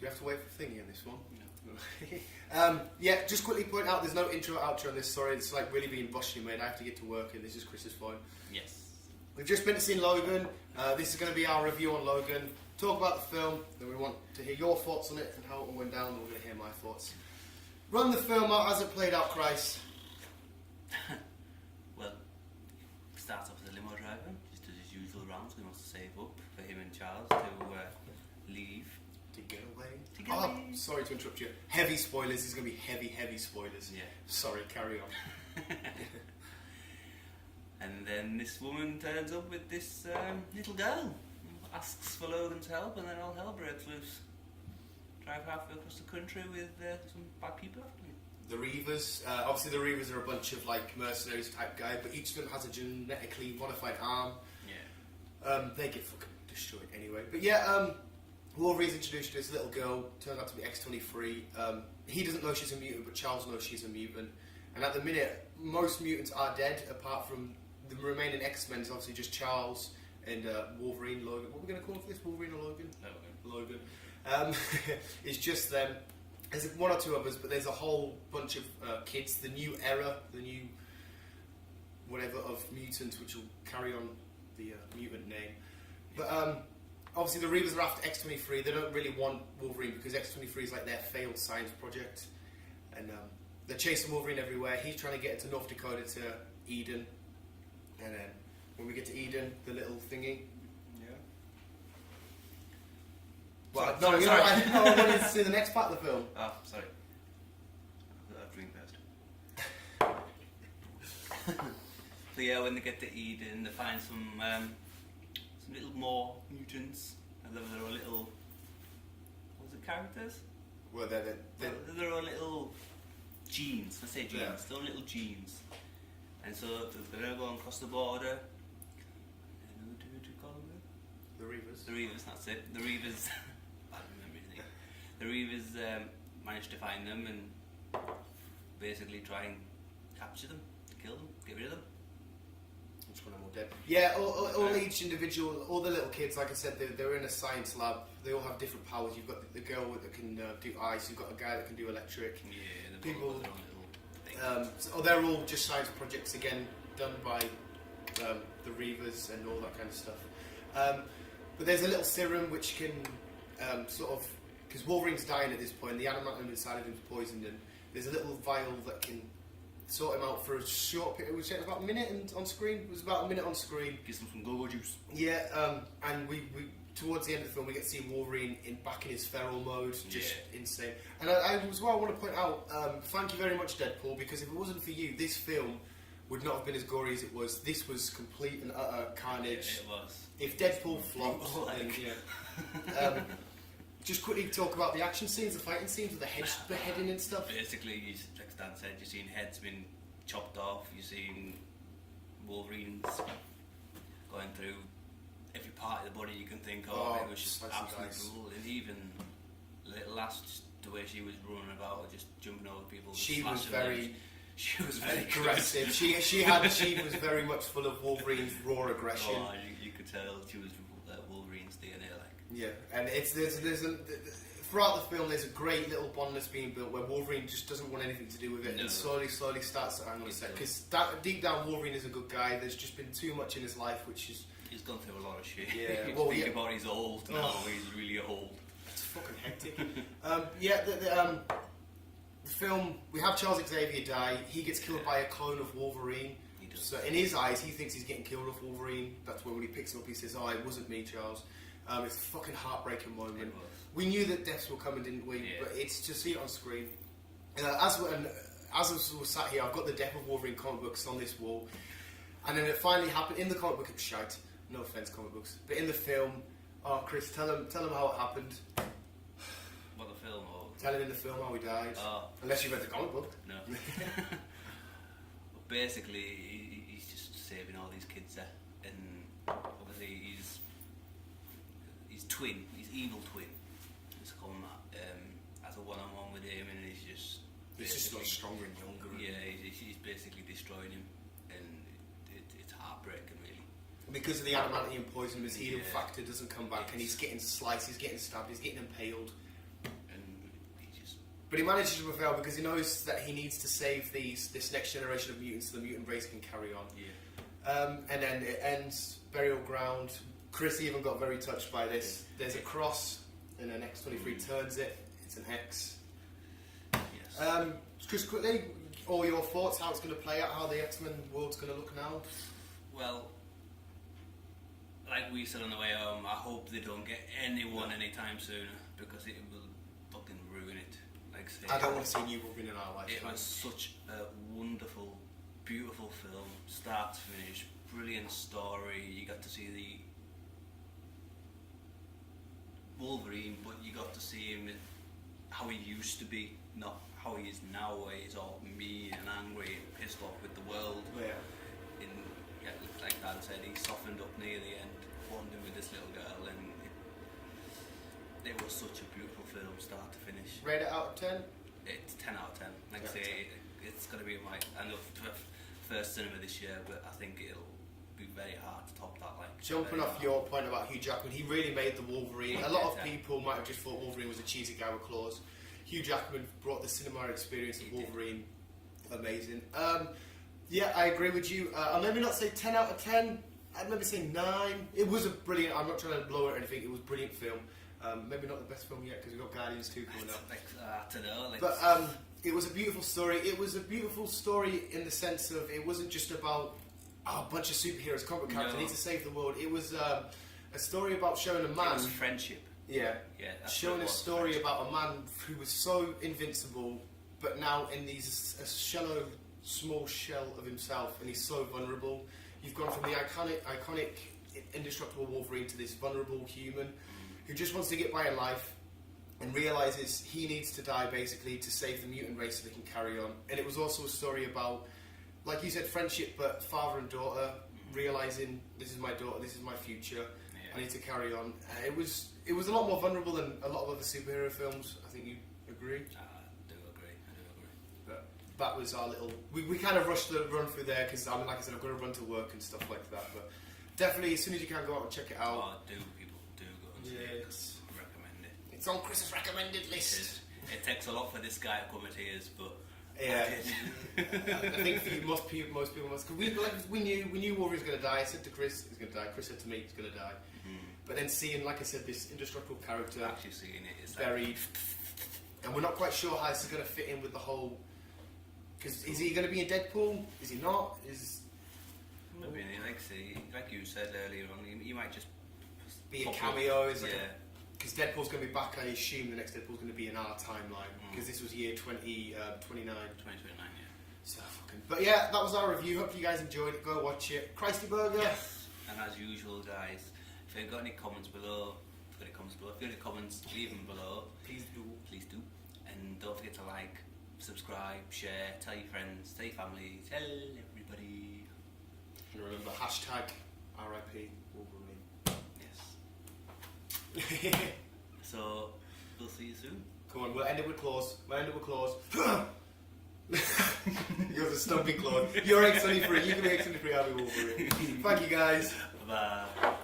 we have to wait for thingy on this one? No. Yeah, just quickly point out there's no intro outro on this. Sorry, it's like really being boshly made. I have to get to work and this is Chris's phone. Yes. We've just been to see Logan. This is going to be our review on Logan. Talk about the film, then we want to hear your thoughts on it and how it all went down, and we're going to hear my thoughts. Run the film out as it played out, Christ. Well, starts off as a limo driver, just does his usual rounds. He wants to save up for him and Charles to leave. To get away. Oh, sorry to interrupt you. Heavy spoilers. This is going to be heavy spoilers. Yeah. Sorry, carry on. And then this woman turns up with this little girl, asks for Logan's help, and then all hell breaks loose. Drive halfway across the country with some bad people after him. The Reavers, obviously the Reavers are a bunch of like mercenaries type guy, but each of them has a genetically modified arm. Yeah. They get fucking destroyed anyway. But yeah, Wolverine's introduced to this little girl, turns out to be X-23. He doesn't know she's a mutant, but Charles knows she's a mutant. And at the minute, most mutants are dead, apart from the remaining X-Men is obviously just Charles and Wolverine, Logan. What are we going to call him for this? Wolverine or Logan? Logan. It's just them. There's one or two others, but there's a whole bunch of kids. The new era, the new whatever of mutants, which will carry on the mutant name. But obviously the Reavers are after X-23. They don't really want Wolverine because X-23 is like their failed science project. And they're chasing Wolverine everywhere. He's trying to get into North Dakota to Eden. And then when we get to Eden, the little thingy. Well, sorry. I wanted to see the next part of the film. Oh, sorry. I'll drink first. So yeah, when they get to Eden, they find some little more mutants, and they're all little. What was it, characters? Well, they're all little genes. I say genes. Yeah. They're all little genes, and so they're going across the border. What do you call them? The Reavers. The Reavers. That's it. The Reavers. I don't remember anything. The Reavers managed to find them and basically try and capture them, kill them, get rid of them. Which one am I dead? Yeah, all each individual, all the little kids, like I said, they're in a science lab. They all have different powers. You've got the girl that can do ice. You've got a guy that can do electric. Yeah, people. Their own little thing. They're all just science projects again, done by the Reavers and all that kind of stuff. But there's a little serum which can sort of, because Wolverine's dying at this point, the animatum inside of him's poisoned, and there's a little vial that can sort him out for a short period. Was it about a minute on screen? It was about a minute on screen. Gives them some go-go juice. Yeah, and we towards the end of the film we get to see Wolverine back in his feral mode, just insane. And I as well want to point out, thank you very much, Deadpool, because if it wasn't for you, this film would not have been as gory as it was. This was complete and utter carnage. Yeah, it was. If Deadpool flops, then yeah. Just quickly talk about the action scenes, the fighting scenes with the beheading and stuff. Basically, like Stan said, you've seen heads being chopped off, you've seen Wolverines going through every part of the body you can think of. It was just absolutely brutal. And even Little Lass, just the way she was running about, just jumping over people. She was very aggressive. she was very much full of Wolverine's raw aggression. Oh, you could tell she was Wolverine's DNA, like. Yeah, and throughout the film there's a great little bond that's being built where Wolverine just doesn't want anything to do with it, and slowly starts to hang on a sec. Because deep down Wolverine is a good guy. There's just been too much in his life which is... He's gone through a lot of shit. Yeah, think about he's old now. He's really old. It's fucking hectic. The film, we have Charles Xavier die. He gets killed by a clone of Wolverine. He does. So in his eyes, he thinks he's getting killed off Wolverine. That's where when he picks him up, he says, "Oh, it wasn't me, Charles." It's a fucking heartbreaking moment. We knew that deaths were coming, didn't we? Yeah. But it's to see it on screen. As I was sat here, I've got the Death of Wolverine comic books on this wall, and then it finally happened. In the comic book, it was shite. No offense, comic books, but in the film, Chris, tell him how it happened. What, the film? Or? Tell him in the film how he died. Unless you read the comic book. No. But basically, he's just saving all these kids there, and obviously his twin, his evil twin, has come as a one-on-one with him, and he's just got stronger and younger. Yeah, he's basically destroying him, and it's heartbreaking, really. Because of the adamantium poison, his healing factor doesn't come back, and he's getting sliced, he's getting stabbed, he's getting impaled. But he manages to prevail because he knows that he needs to save this next generation of mutants so the mutant race can carry on. Yeah. And then it ends, burial ground. Chris even got very touched by this. There's a cross, and then X-23 turns it. It's an X. Yes. Just quickly, all your thoughts, how it's going to play out, how the X-Men world's going to look now? Well, like we said on the way home, I hope they don't get anyone anytime sooner because it will fucking ruin it. Like say, I don't want to see a new Wolverine in our life. It was such a wonderful, beautiful film, start to finish, brilliant story. You got to see the Wolverine, but you got to see him in how he used to be, not how he is now, where he's all mean and angry and pissed off with the world. Yeah. Like Dan said, he softened up near the end, bonding with this little girl, and it was such a beautiful film, start to finish. Rate it out of 10? It's 10 out of 10. Like I say, it's going to be my first cinema this year, but I think it'll be very hard to top that. Like Jumping off your point about Hugh Jackman, he really made the Wolverine. A lot of people might have just thought Wolverine was a cheesy guy with claws. Hugh Jackman brought the cinema experience of Wolverine. Amazing. Yeah, I agree with you. I'll maybe not say 10 out of 10. I'd maybe say 9. It was a brilliant, I'm not trying to blow it or anything, it was a brilliant film. Maybe not the best film yet because we've got Guardians 2 coming up. I don't know. But it was a beautiful story. It was a beautiful story in the sense of it wasn't just about a bunch of superheroes, comic characters, need to save the world. It was a story about showing a man. It was friendship. Yeah. Yeah. Showing a story friendship. about a man who was so invincible, but now in these small shell of himself, and he's so vulnerable. You've gone from the iconic, indestructible Wolverine to this vulnerable human who just wants to get by in life and realises he needs to die basically to save the mutant race so they can carry on. And it was also a story about, like you said, friendship, but father and daughter realising this is my daughter, this is my future, I need to carry on. It was a lot more vulnerable than a lot of other superhero films. I think you agree. I do agree. But that was our little. We kind of rushed the run through there because like I said, I've got to run to work and stuff like that. But definitely, as soon as you can, go out and check it out. Oh, people do go and see it. I recommend it. It's on Chris's recommended list. It takes a lot for this guy to come to tears, but yeah, I think for you, most people must. Cause we knew Wolverine was going to die. I said to Chris, he's going to die. Chris said to me, he's going to die. But then seeing, like I said, this indestructible character actually seeing it is buried, and we're not quite sure how it's going to fit in with the whole. Because is he going to be in Deadpool? Is he not? Maybe like you said earlier on, he might just be a cameo. Yeah. Because Deadpool's going to be back, I assume the next Deadpool's going to be in our timeline. Because this was year 2029. 2029, yeah. So fucking. But yeah, that was our review. Hope you guys enjoyed it. Go watch it. Christy Burger. Yes. And as usual, guys, if you've got any comments below, if you've got any comments, leave them below. Please do. And don't forget to like, subscribe, share, tell your friends, tell your family, tell everybody. And remember, hashtag RIP Wolverine. Yes. So, we'll see you soon. Come on, we'll end it with claws. You're the stumpy claw. You're X23. You can be X23. I'll be Wolverine. Thank you, guys. Bye.